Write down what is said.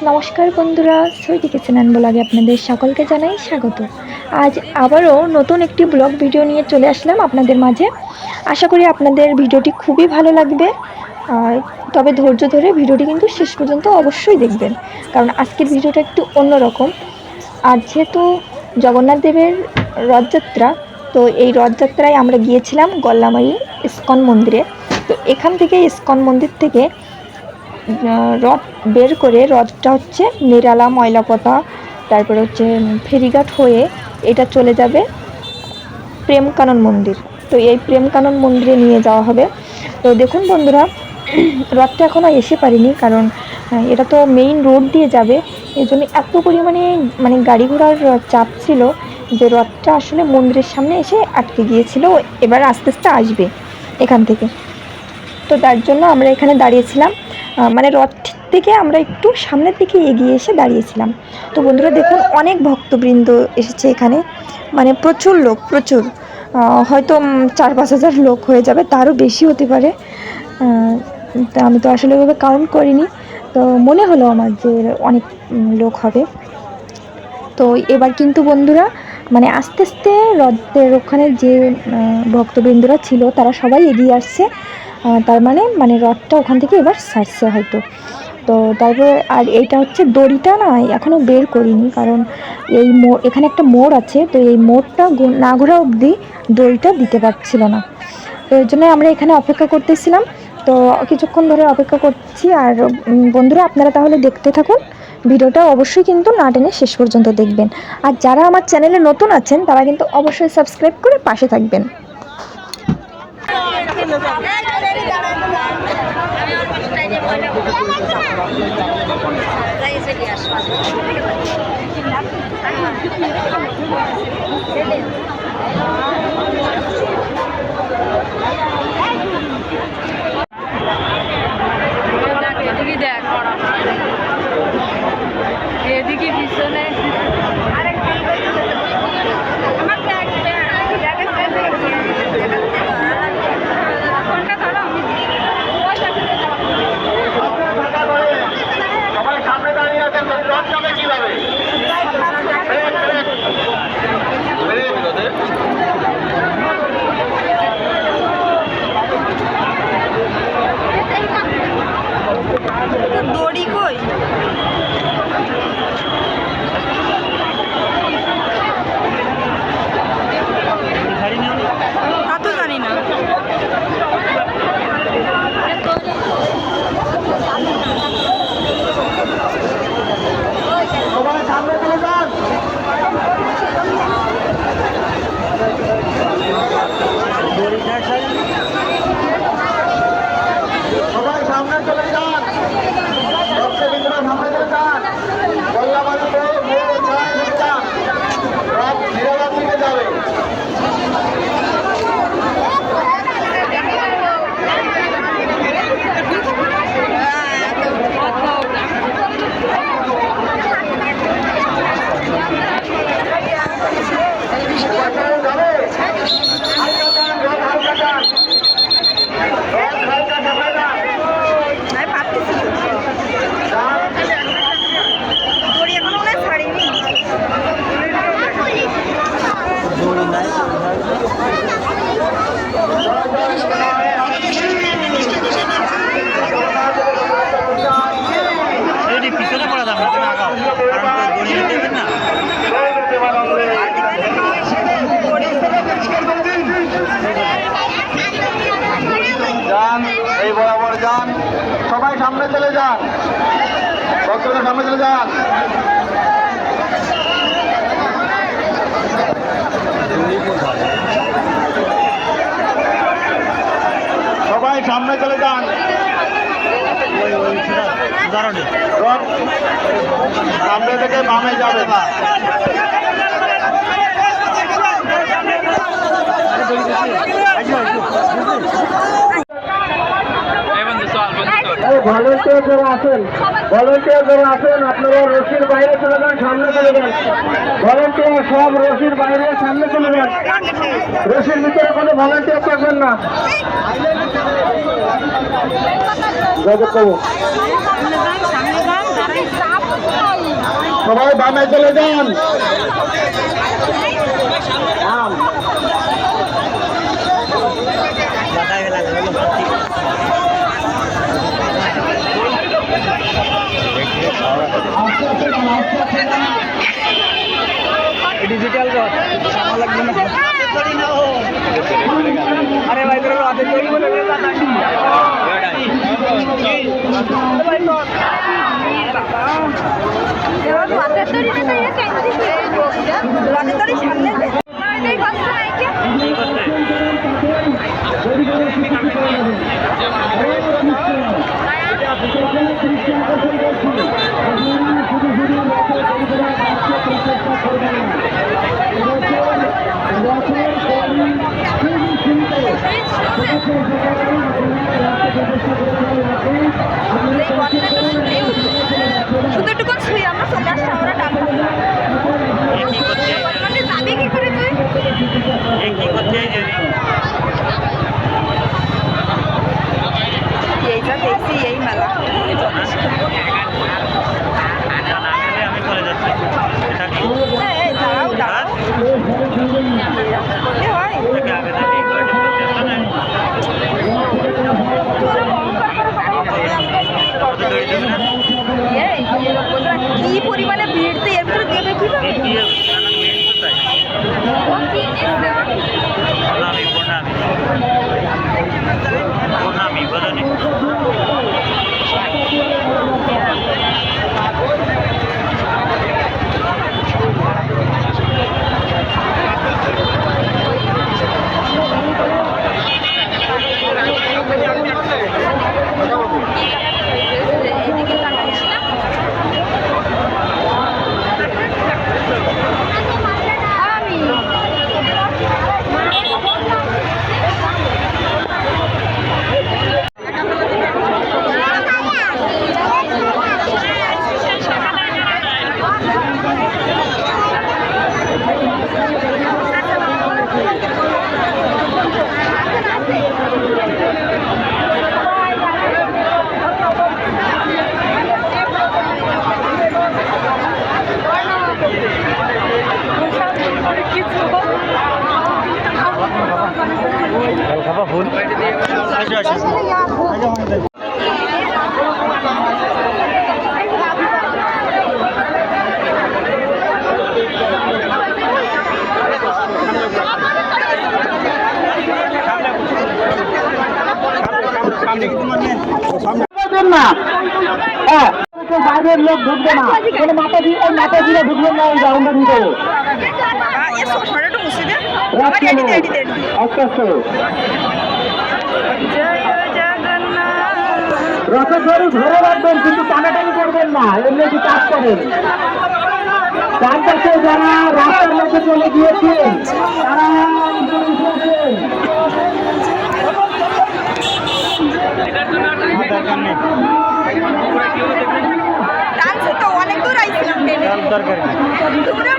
নমস্কার বন্ধুরা, Sweety kitchen and ব্লগে আপনাদের সকলকে জানাই স্বাগত। আজ আবারও নতুন একটি ব্লগ ভিডিও নিয়ে চলে আসলাম আপনাদের মাঝে। আশা করি আপনাদের ভিডিওটি খুবই ভালো লাগবে। তবে ধৈর্য ধরে ভিডিওটি কিন্তু শেষ পর্যন্ত অবশ্যই দেখবেন, কারণ আজকের ভিডিওটা একটু অন্যরকম। আর যেহেতু জগন্নাথ দেবের রথযাত্রা, তো এই রথযাত্রায় আমরা গিয়েছিলাম গল্লামারী ইস্কন মন্দিরে। তো এখান থেকে ইস্কন মন্দির থেকে রথ বের করে রথটা হচ্ছে নিরালা ময়লাপথা, তারপরে হচ্ছে ফেরিঘাট হয়ে এটা চলে যাবে প্রেম কানন মন্দির। তো এই প্রেম কানন মন্দিরে নিয়ে যাওয়া হবে। তো দেখুন বন্ধুরা, রথটা এখনও এসে পারিনি, কারণ এটা তো মেইন রোড দিয়ে যাবে। এই জন্য এত পরিমাণে গাড়ি ঘোড়ার চাপ ছিল যে রথটা আসলে মন্দিরের সামনে এসে আটকে গিয়েছিল। এবার আস্তে আস্তে আসবে এখান থেকে। তো তার জন্য আমরা এখানে দাঁড়িয়েছিলাম, রথ থেকে আমরা একটু সামনের দিকে এগিয়ে এসে দাঁড়িয়েছিলাম। তো বন্ধুরা দেখুন, অনেক ভক্তবৃন্দ এসেছে এখানে, প্রচুর লোক, প্রচুর, হয়তো 4-5 হাজার লোক হয়ে যাবে, তারও বেশি হতে পারে। তা আমি তো আসলে ওইভাবে কাউন্ট করিনি, তো মনে হলো আমার যে অনেক লোক হবে। তো এবার কিন্তু বন্ধুরা আস্তে আস্তে রথের ওখানে যে ভক্তবৃন্দরা ছিল তারা সবাই এগিয়ে আসছে। তার রথটা ওখান থেকে এবার ছাড়ছে হয়তো। তো তারপরে আর এইটা হচ্ছে দড়িটা না এখনও বের করিনি, কারণ এই এখানে একটা মোড় আছে, তো এই মোড়টা না ঘোরা অবধি দড়িটা দিতে পারছিল না। তো এর জন্য আমরা এখানে অপেক্ষা করতেছিলাম। তো কিছুক্ষণ ধরে অপেক্ষা করছি। আর বন্ধুরা আপনারা তাহলে দেখতে থাকুন ভিডিওটা, অবশ্যই কিন্তু না টেনে শেষ পর্যন্ত দেখবেন। আর যারা আমার চ্যানেলে নতুন আছেন তারা কিন্তু অবশ্যই সাবস্ক্রাইব করে পাশে থাকবেন। এদিকে পিছনে দড়ি কই? তা তো জানি না। সবাই সামনে চলে যান, ভক্তবৃন্দরা সামনে চলে যান, গল্লামারীতে মোড় ছায় হয়ে যান, রথ নিরালার দিকে যাবে। পিছনে পড়া যাবে না, আগাও, কারণ দড়িয়ে দেবেন না। যান, এই বরাবর যান, সবাই সামনে চলে যান, ভক্তরা সামনে চলে যান। সবাই সামনে চলে যান, রথ সামনে থেকে বামে যাবে। ভলেন্টিয়ার যারা আছেন আপনারা রশির বাইরে চলে যান, সামনে চলে যান। ভলেন্টিয়ার সব রশির বাইরে সামনে চলে যান, রশির ভিতরে কোনো ভলেন্টিয়ার থাকবেন না। যোগাযোগ করবো। সবাই বামে চলে যান। ডিজিটাল লাগবে না। আরে ভাই তোর হাতে তৈরি করে শুধু একটু শুই আমরা চলে আসছি আমরা টানবো মানে যাবি কি করে তুই কি করতে এইটা দেখছি এই মেলা আমি চলে যাচ্ছি। এটা কি এই দাঁড়াও দাঁড়াও এ হয় আগে থেকে কি পরিমাণে ভিড় তো এর ভিতরে দেবে কিভাবে প্রণামী বদনি খাবা ফুল আসো আসো বাইরের লোক ঢুকবে না, কোনো মাতাজিরা ঢুকবেন না এই গ্রাউন্ডের ভিতরে। একটু মুছে দে আস্তে আস্তে রথের দড়ি ধরে রাখবেন, কিন্তু টানাটানি করবেন না, এমনি কি কাজ করেন। তার কাছে যারা রাস্তার মধ্যে চলে গিয়েছেন তারা তো অনেক দূর আইছিলাম দরকার তোমরা